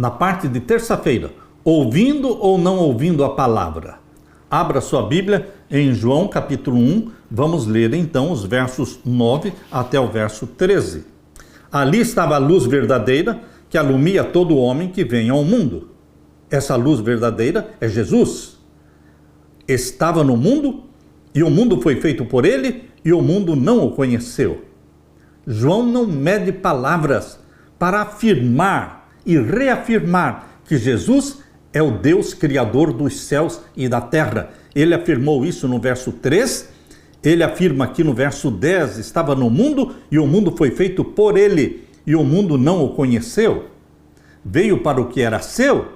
na parte de terça-feira, ouvindo ou não ouvindo a palavra. Abra sua Bíblia em João capítulo 1, vamos ler então os versos 9 até o verso 13. Ali estava a luz verdadeira que alumia todo homem que vem ao mundo. Essa luz verdadeira é Jesus. Estava no mundo e o mundo foi feito por ele e o mundo não o conheceu. João não mede palavras para afirmar e reafirmar que Jesus é o Deus criador dos céus e da terra. Ele afirmou isso no verso 3, ele afirma aqui no verso 10, estava no mundo e o mundo foi feito por ele e o mundo não o conheceu. Veio para o que era seu,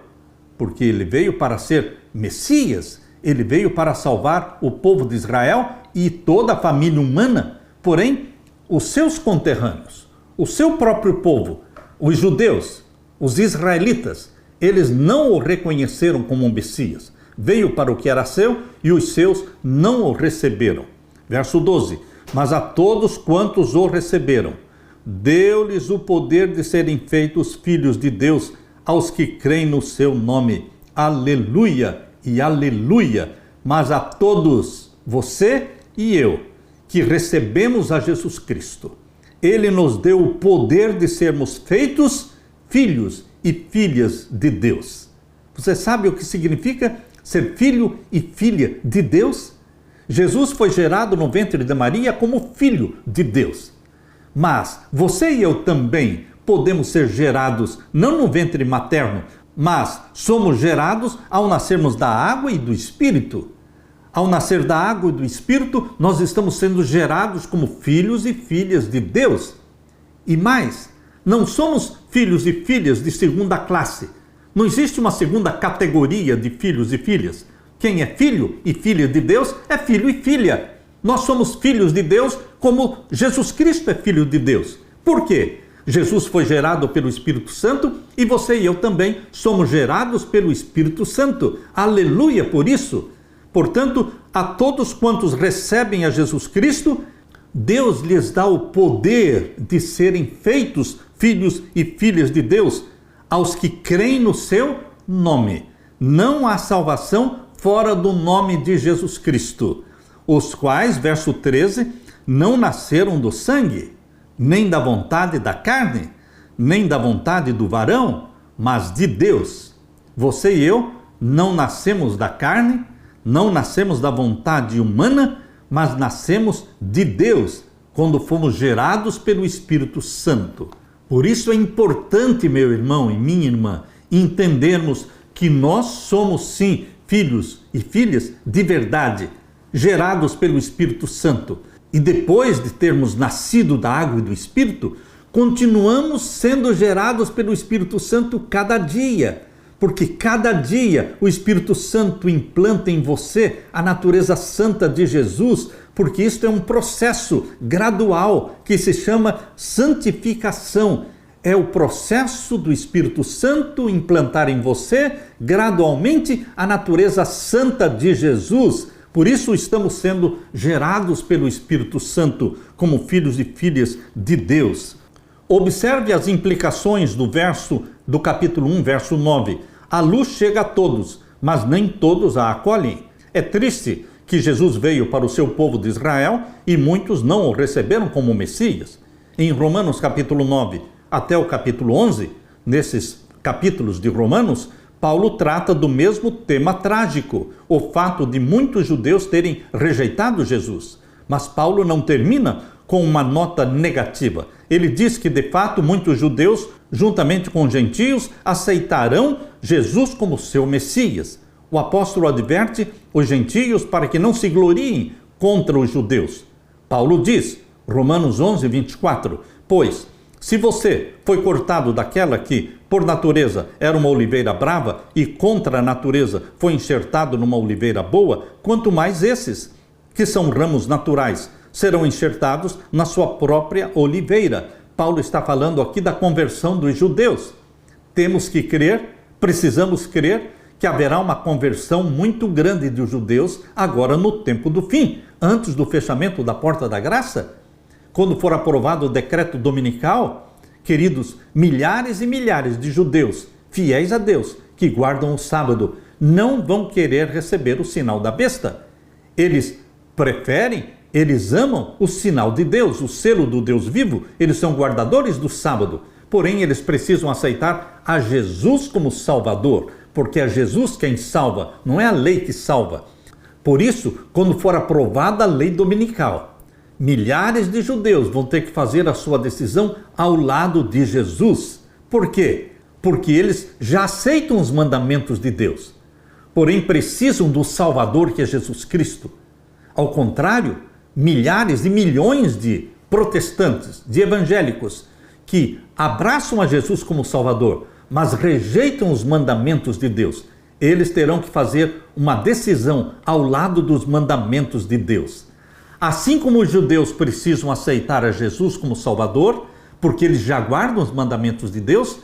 porque ele veio para ser Messias, ele veio para salvar o povo de Israel e toda a família humana. Porém, os seus conterrâneos, o seu próprio povo, os judeus, os israelitas, eles não o reconheceram como um Messias. Veio para o que era seu e os seus não o receberam. Verso 12. Mas a todos quantos o receberam, deu-lhes o poder de serem feitos filhos de Deus, aos que creem no seu nome. Aleluia e aleluia. Mas a todos, você e eu, que recebemos a Jesus Cristo, ele nos deu o poder de sermos feitos filhos e filhas de Deus. Você sabe o que significa ser filho e filha de Deus? Jesus foi gerado no ventre de Maria como filho de Deus. Mas você e eu também podemos ser gerados não no ventre materno, mas somos gerados ao nascermos da água e do Espírito. Ao nascer da água e do Espírito, nós estamos sendo gerados como filhos e filhas de Deus. E mais, não somos filhos e filhas de segunda classe. Não existe uma segunda categoria de filhos e filhas. Quem é filho e filha de Deus é filho e filha. Nós somos filhos de Deus como Jesus Cristo é filho de Deus. Por quê? Jesus foi gerado pelo Espírito Santo e você e eu também somos gerados pelo Espírito Santo. Aleluia por isso. Portanto, a todos quantos recebem a Jesus Cristo, Deus lhes dá o poder de serem feitos filhos e filhas de Deus, aos que creem no seu nome. Não há salvação fora do nome de Jesus Cristo, os quais, verso 13, não nasceram do sangue, nem da vontade da carne, nem da vontade do varão, mas de Deus. Você e eu não nascemos da carne, não nascemos da vontade humana, mas nascemos de Deus, quando fomos gerados pelo Espírito Santo. Por isso é importante, meu irmão e minha irmã, entendermos que nós somos sim filhos e filhas de verdade, gerados pelo Espírito Santo. E depois de termos nascido da água e do Espírito, continuamos sendo gerados pelo Espírito Santo cada dia. Porque cada dia o Espírito Santo implanta em você a natureza santa de Jesus, porque isto é um processo gradual que se chama santificação. É o processo do Espírito Santo implantar em você gradualmente a natureza santa de Jesus. Por isso estamos sendo gerados pelo Espírito Santo como filhos e filhas de Deus. Observe as implicações do capítulo 1, verso 9. A luz chega a todos, mas nem todos a acolhem. É triste que Jesus veio para o seu povo de Israel e muitos não o receberam como Messias. Em Romanos capítulo 9 até o capítulo 11, nesses capítulos de Romanos, Paulo trata do mesmo tema trágico, o fato de muitos judeus terem rejeitado Jesus. Mas Paulo não termina com uma nota negativa. Ele diz que, de fato, muitos judeus, juntamente com gentios, aceitarão Jesus como seu Messias. O apóstolo adverte os gentios para que não se gloriem contra os judeus. Paulo diz, Romanos 11, 24, pois, se você foi cortado daquela que, por natureza, era uma oliveira brava e contra a natureza foi enxertado numa oliveira boa, quanto mais esses, que são ramos naturais, serão enxertados na sua própria oliveira. Paulo está falando aqui da conversão dos judeus. Temos que crer, precisamos crer que haverá uma conversão muito grande dos judeus agora no tempo do fim, antes do fechamento da porta da graça. Quando for aprovado o decreto dominical, queridos, milhares e milhares de judeus fiéis a Deus, que guardam o sábado, não vão querer receber o sinal da besta. Eles amam o sinal de Deus, o selo do Deus vivo. Eles são guardadores do sábado. Porém, eles precisam aceitar a Jesus como Salvador, porque é Jesus quem salva, não é a lei que salva. Por isso, quando for aprovada a lei dominical, milhares de judeus vão ter que fazer a sua decisão ao lado de Jesus. Por quê? Porque eles já aceitam os mandamentos de Deus, porém precisam do Salvador, que é Jesus Cristo. Ao contrário, milhares e milhões de protestantes, de evangélicos, que abraçam a Jesus como Salvador, mas rejeitam os mandamentos de Deus, eles terão que fazer uma decisão ao lado dos mandamentos de Deus. Assim como os judeus precisam aceitar a Jesus como Salvador, porque eles já guardam os mandamentos de Deus,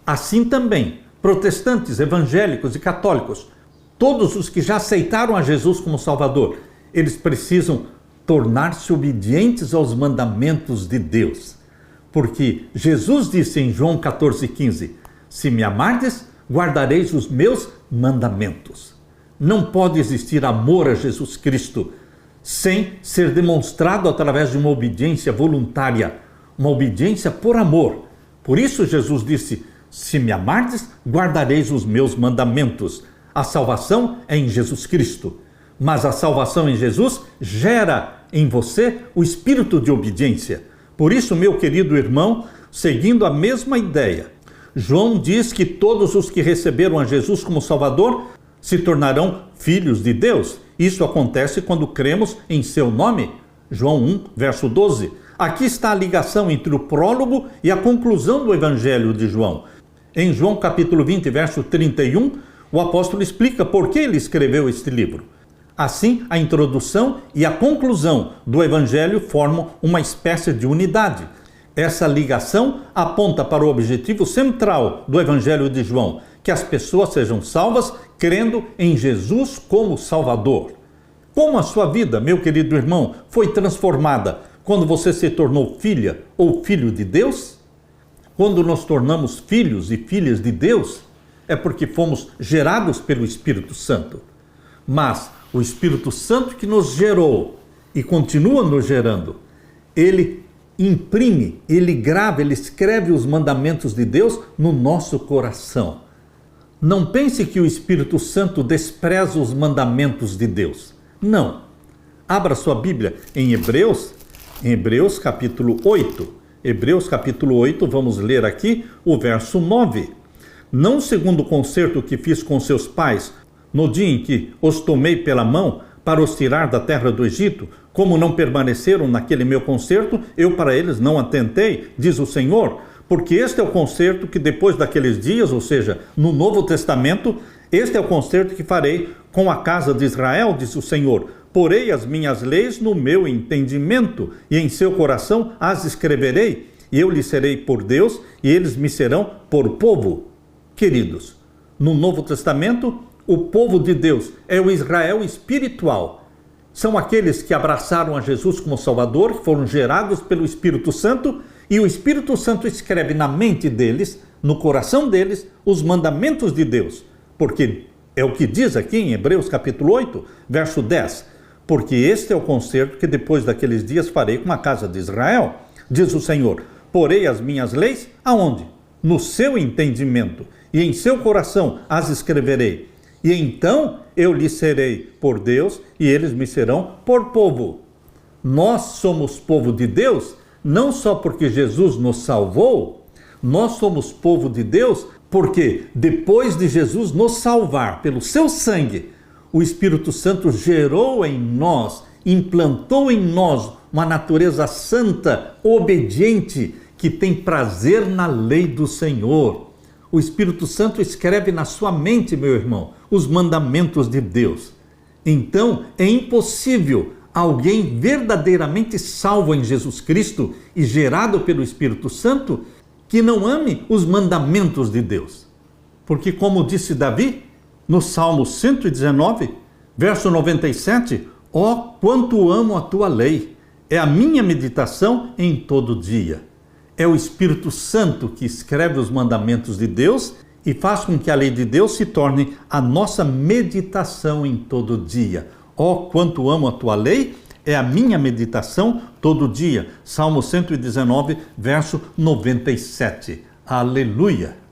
assim também protestantes, evangélicos e católicos, todos os que já aceitaram a Jesus como Salvador, eles precisam tornar-se obedientes aos mandamentos de Deus. Porque Jesus disse em João 14,15, se me amardes, guardareis os meus mandamentos. Não pode existir amor a Jesus Cristo sem ser demonstrado através de uma obediência voluntária, uma obediência por amor. Por isso Jesus disse, se me amardes, guardareis os meus mandamentos. A salvação é em Jesus Cristo, mas a salvação em Jesus gera em você o espírito de obediência. Por isso, meu querido irmão, seguindo a mesma ideia, João diz que todos os que receberam a Jesus como Salvador se tornarão filhos de Deus. Isso acontece quando cremos em seu nome. João 1, verso 12. Aqui está a ligação entre o prólogo e a conclusão do Evangelho de João. Em João capítulo 20, verso 31, o apóstolo explica por que ele escreveu este livro. Assim, a introdução e a conclusão do Evangelho formam uma espécie de unidade. Essa ligação aponta para o objetivo central do Evangelho de João, que as pessoas sejam salvas crendo em Jesus como Salvador. Como a sua vida, meu querido irmão, foi transformada quando você se tornou filha ou filho de Deus? Quando nos tornamos filhos e filhas de Deus, é porque fomos gerados pelo Espírito Santo. Mas o Espírito Santo que nos gerou e continua nos gerando, ele imprime, ele grava, ele escreve os mandamentos de Deus no nosso coração. Não pense que o Espírito Santo despreza os mandamentos de Deus. Não. Abra sua Bíblia em Hebreus capítulo 8. Hebreus capítulo 8, vamos ler aqui o verso 9. Não segundo o concerto que fiz com seus pais, no dia em que os tomei pela mão para os tirar da terra do Egito, como não permaneceram naquele meu concerto, eu para eles não atentei, diz o Senhor, porque este é o concerto que depois daqueles dias, ou seja, no Novo Testamento, este é o concerto que farei com a casa de Israel, diz o Senhor. Porei as minhas leis no meu entendimento, e em seu coração as escreverei, e eu lhes serei por Deus, e eles me serão por povo. Queridos, no Novo Testamento, o povo de Deus é o Israel espiritual. São aqueles que abraçaram a Jesus como Salvador, que foram gerados pelo Espírito Santo, e o Espírito Santo escreve na mente deles, no coração deles, os mandamentos de Deus. Porque é o que diz aqui em Hebreus capítulo 8, verso 10. Porque este é o concerto que depois daqueles dias farei com a casa de Israel, diz o Senhor. Porei as minhas leis aonde? No seu entendimento, e em seu coração as escreverei. E então eu lhes serei por Deus, e eles me serão por povo. Nós somos povo de Deus, não só porque Jesus nos salvou, nós somos povo de Deus porque depois de Jesus nos salvar pelo seu sangue, o Espírito Santo gerou em nós, implantou em nós uma natureza santa, obediente, que tem prazer na lei do Senhor. O Espírito Santo escreve na sua mente, meu irmão, os mandamentos de Deus. Então, é impossível alguém verdadeiramente salvo em Jesus Cristo e gerado pelo Espírito Santo que não ame os mandamentos de Deus. Porque, como disse Davi, no Salmo 119, verso 97, ó, quanto amo a tua lei, é a minha meditação em todo dia. É o Espírito Santo que escreve os mandamentos de Deus e faz com que a lei de Deus se torne a nossa meditação em todo dia. Ó, quanto amo a tua lei, é a minha meditação todo dia. Salmo 119, verso 97. Aleluia!